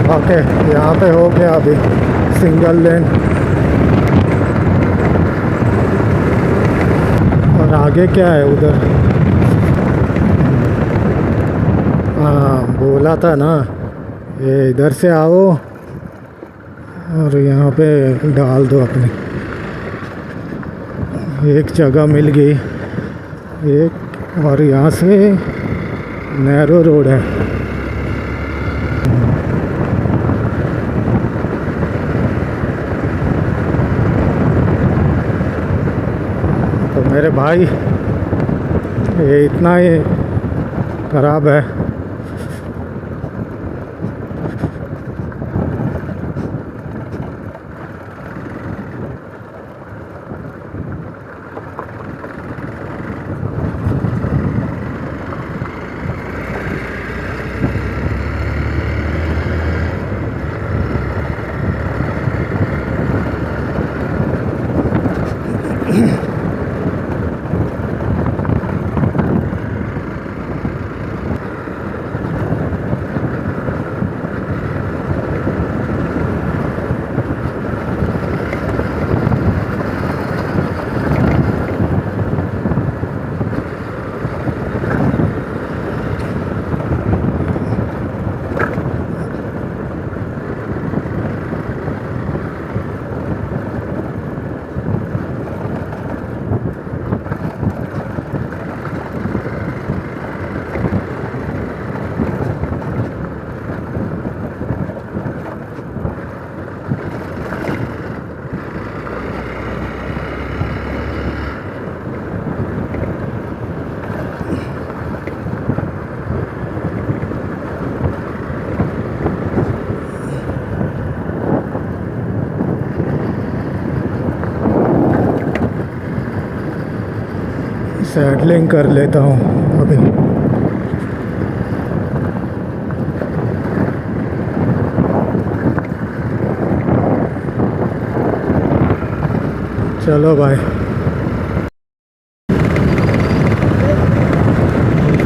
Okay, यहाँ पे हो गया अभी सिंगल लेन। और आगे क्या है उधर? हाँ, बोला था ना ये इधर से आओ और यहाँ पे डाल दो अपनी। एक जगह मिल गई एक, और यहाँ से नैरो रोड है। तो मेरे भाई ये इतना ही खराब है। सैडलिंग कर लेता हूँ अभी। चलो भाई,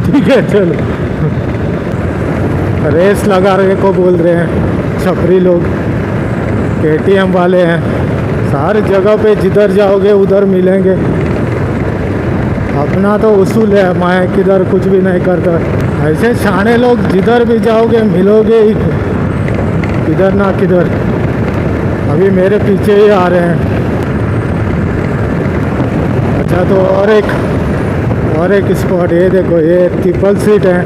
ठीक है चलो। रेस लगा रहे को बोल रहे हैं छपरी लोग, KTM वाले हैं। सारी जगह पे जिधर जाओगे उधर मिलेंगे। अपना तो उसूल है, मैं किधर कुछ भी नहीं करता। ऐसे छाने लोग जिधर भी जाओगे मिलोगे ही, किधर ना किधर। अभी मेरे पीछे ही आ रहे हैं। अच्छा, तो और एक स्पॉट, ये देखो, ये ट्रिपल सीट है।